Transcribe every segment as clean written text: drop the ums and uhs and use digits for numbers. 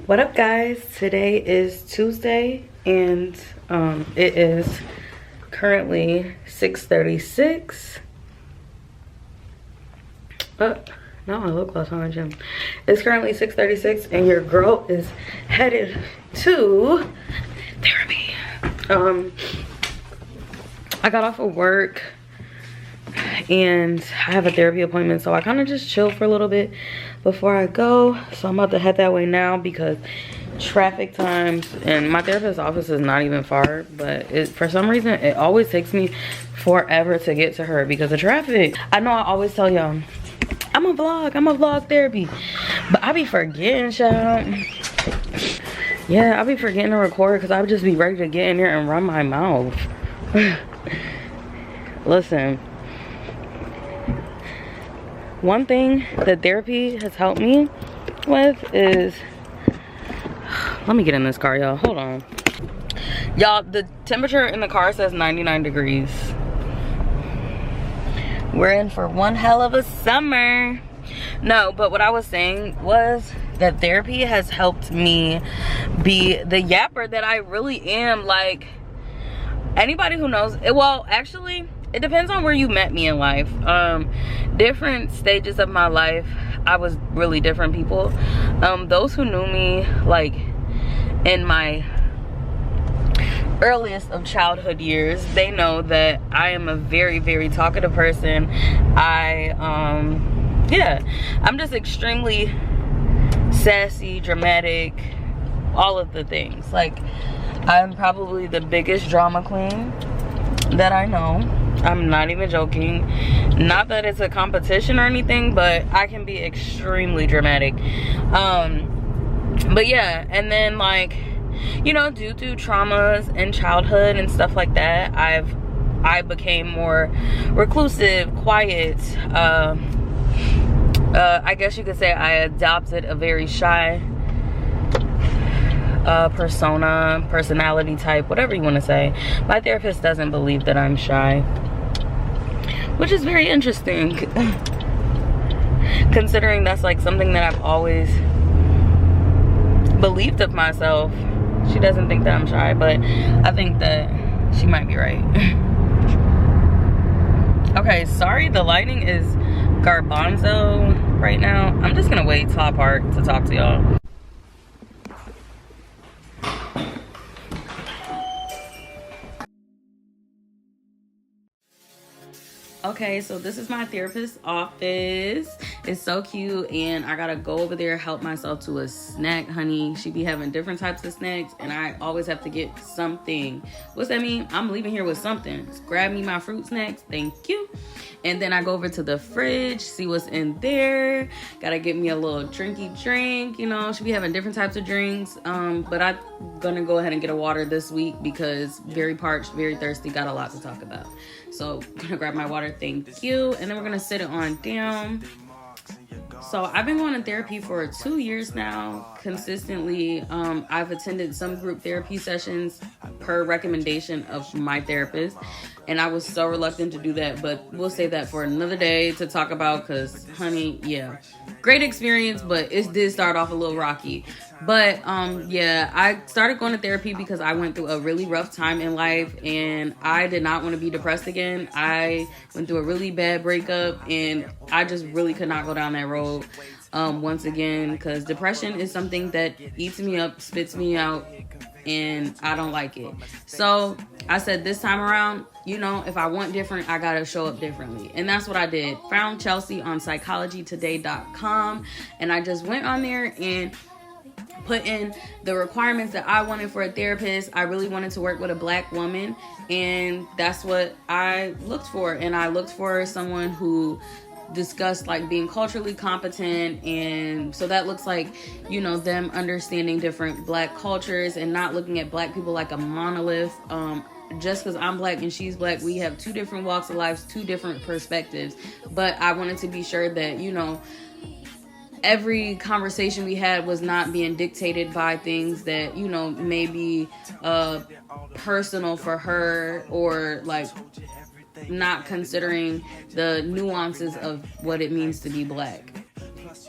What up, guys? Today is Tuesday and it is currently 6:36. No, I look close on my gym. It's currently 6:36 and your girl is headed to therapy. I got off of work and I have a therapy appointment, so I kind of just chill for a little bit before I go. So I'm about to head that way now because traffic times, and my therapist's office is not even far, but for some reason it always takes me forever to get to her because of traffic. I know I always tell y'all I'm a vlog therapy, but I be forgetting, child. Yeah, I be forgetting to record because I would just be ready to get in there and run my mouth. Listen, one thing that therapy has helped me with is, let me get in this car, y'all. Hold on. Y'all, the temperature in the car says 99 degrees. We're in for one hell of a summer. No, but what I was saying was that therapy has helped me be the yapper that I really am. Like, anybody who knows it, well, actually, it depends on where you met me in life. Different stages of my life, I was really different people. Those who knew me like in my earliest of childhood years, they know that I am a very, very talkative person. Yeah, I'm just extremely sassy, dramatic, all of the things. Like, I'm probably the biggest drama queen that I know. I'm not even joking. Not that it's a competition or anything, but I can be extremely dramatic. But yeah, and then, like, you know, due to traumas in childhood and stuff like that, I became more reclusive, quiet. I guess you could say I adopted a very shy personality type, whatever you want to say. My therapist doesn't believe that I'm shy, which is very interesting considering that's like something that I've always believed of myself. She doesn't think that I'm shy, but I think that she might be right. Okay, sorry, the lighting is garbanzo right now. I'm just gonna wait till I park to talk to y'all. Okay, so this is my therapist's office. It's so cute, and I gotta go over there, help myself to a snack, honey. She be having different types of snacks, and I always have to get something. What's that mean? I'm leaving here with something. Just grab me my fruit snacks, thank you. And then I go over to the fridge, see what's in there. Gotta get me a little drinky drink, you know. She be having different types of drinks, but I'm gonna go ahead and get a water this week because very parched, very thirsty, got a lot to talk about. So I'm gonna grab my water, thank you. And then we're gonna sit it on down. So I've been going to therapy for 2 years now, consistently. I've attended some group therapy sessions per recommendation of my therapist, and I was so reluctant to do that, but we'll save that for another day to talk about because, honey, yeah, great experience, but it did start off a little rocky. But yeah, I started going to therapy because I went through a really rough time in life and I did not want to be depressed again. I went through a really bad breakup and I just really could not go down that road once again, because depression is something that eats me up, spits me out, and I don't like it. So I said this time around, you know, if I want different, I gotta show up differently. And that's what I did. Found Chelsea on psychologytoday.com, and I just went on there and put in the requirements that I wanted for a therapist. I really wanted to work with a Black woman, and that's what I looked for. And I looked for someone who discussed like being culturally competent, and so that looks like, you know, them understanding different Black cultures and not looking at Black people like a monolith. Just because I'm Black and she's Black, we have two different walks of life, two different perspectives. But I wanted to be sure that, you know, every conversation we had was not being dictated by things that, you know, may be personal for her, or like not considering the nuances of what it means to be Black.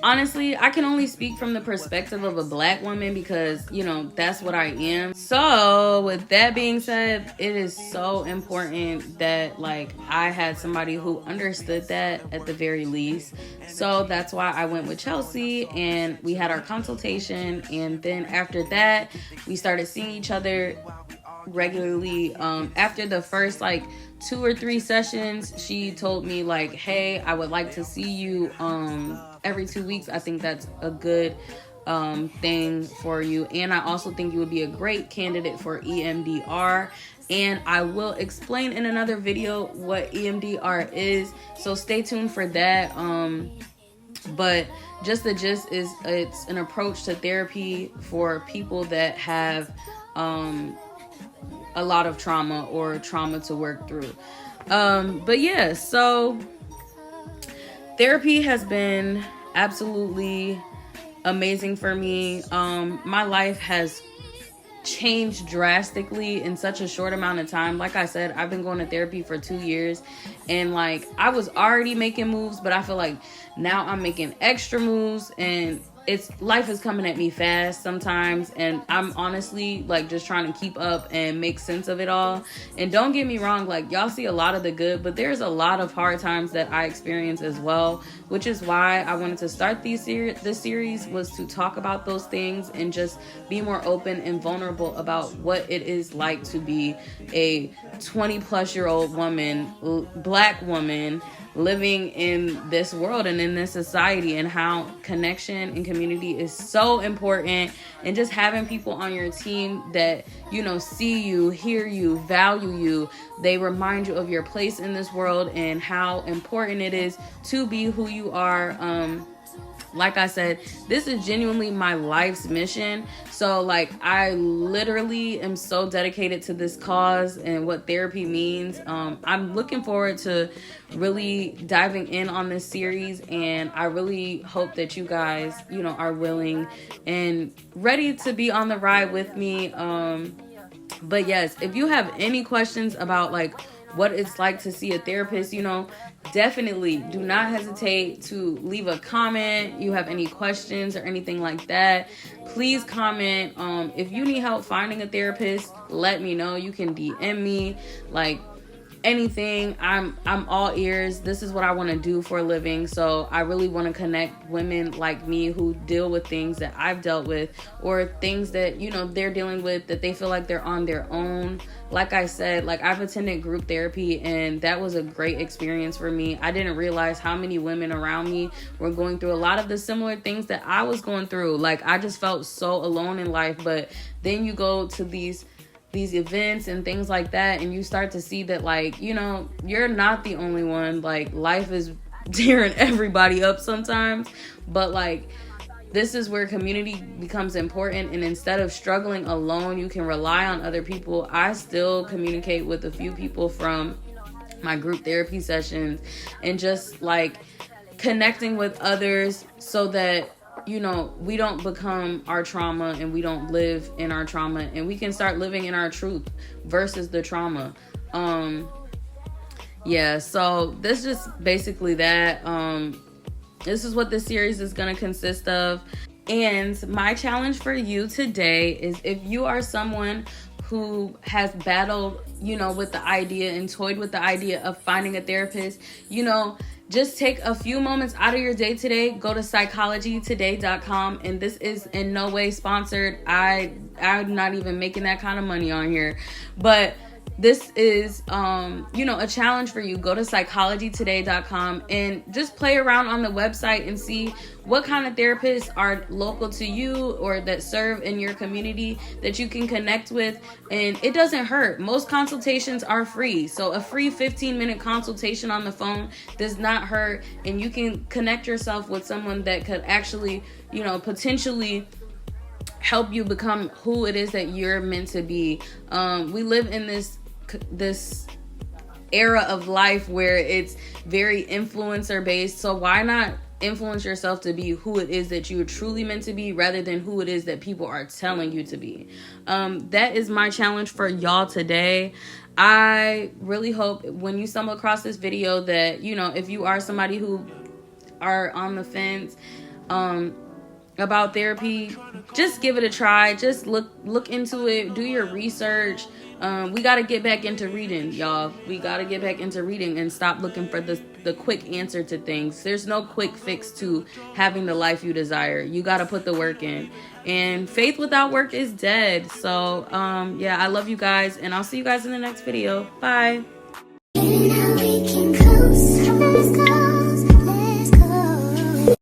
honestly, I can only speak from the perspective of a black woman because, you know, that's what I am. So with that being said, it is so important that like I had somebody who understood that at the very least. So that's why I went with Chelsea and we had our consultation, and then after that we started seeing each other regularly. After the first like 2 or 3 sessions, she told me like, hey, I would like to see you every 2 weeks. I think that's a good thing for you, and I also think you would be a great candidate for EMDR, and I will explain in another video what EMDR is, so stay tuned for that. But just the gist is it's an approach to therapy for people that have a lot of trauma or trauma to work through. But yeah, so therapy has been absolutely amazing for me. My life has changed drastically in such a short amount of time. Like I said, I've been going to therapy for 2 years, and like I was already making moves, but I feel like now I'm making extra moves, and life is coming at me fast sometimes, and I'm honestly like just trying to keep up and make sense of it all. And don't get me wrong, like y'all see a lot of the good, but there's a lot of hard times that I experience as well, which is why I wanted to start this series was to talk about those things and just be more open and vulnerable about what it is like to be a 20-plus-year-old woman, black woman, living in this world and in this society, and how connection and community is so important, and just having people on your team that, you know, see you, hear you, value you. They remind you of your place in this world and how important it is to be who you are. Like I said, this is genuinely my life's mission. So like I literally am so dedicated to this cause and what therapy means. I'm looking forward to really diving in on this series, and I really hope that you guys, you know, are willing and ready to be on the ride with me. But yes, if you have any questions about like what it's like to see a therapist, you know, definitely do not hesitate to leave a comment. You have any questions or anything like that, please comment. If you need help finding a therapist, let me know. You can DM me, like anything. I'm all ears. This is what I want to do for a living, so I really want to connect women like me who deal with things that I've dealt with, or things that, you know, they're dealing with that they feel like they're on their own. Like I said, like I've attended group therapy, and that was a great experience for me. I didn't realize how many women around me were going through a lot of the similar things that I was going through. Like I just felt so alone in life, but then you go to these events and things like that, and you start to see that, like, you know, you're not the only one. Like life is tearing everybody up sometimes, but like this is where community becomes important, and instead of struggling alone, you can rely on other people. I still communicate with a few people from my group therapy sessions, and just like connecting with others so that, you know, we don't become our trauma, and we don't live in our trauma, and we can start living in our truth versus the trauma. Yeah, so this is basically that. This is what this series is going to consist of. And my challenge for you today is, if you are someone who has battled, you know, with the idea and toyed with the idea of finding a therapist, you know, just take a few moments out of your day today. Go to psychologytoday.com, and this is in no way sponsored. I'm not even making that kind of money on here, but this is, you know, a challenge for you. Go to psychologytoday.com and just play around on the website and see what kind of therapists are local to you or that serve in your community that you can connect with. And it doesn't hurt. Most consultations are free. So a free 15-minute consultation on the phone does not hurt. And you can connect yourself with someone that could actually, you know, potentially help you become who it is that you're meant to be. We live in this era of life where it's very influencer based, so why not influence yourself to be who it is that you're truly meant to be, rather than who it is that people are telling you to be. That is my challenge for y'all today. I really hope when you stumble across this video that, you know, if you are somebody who are on the fence, about therapy, just give it a try. Just look into it. Do your research. We got to get back into reading, y'all. We got to get back into reading and stop looking for the quick answer to things. There's no quick fix to having the life you desire. You got to put the work in. And faith without work is dead. So, yeah, I love you guys. And I'll see you guys in the next video. Bye.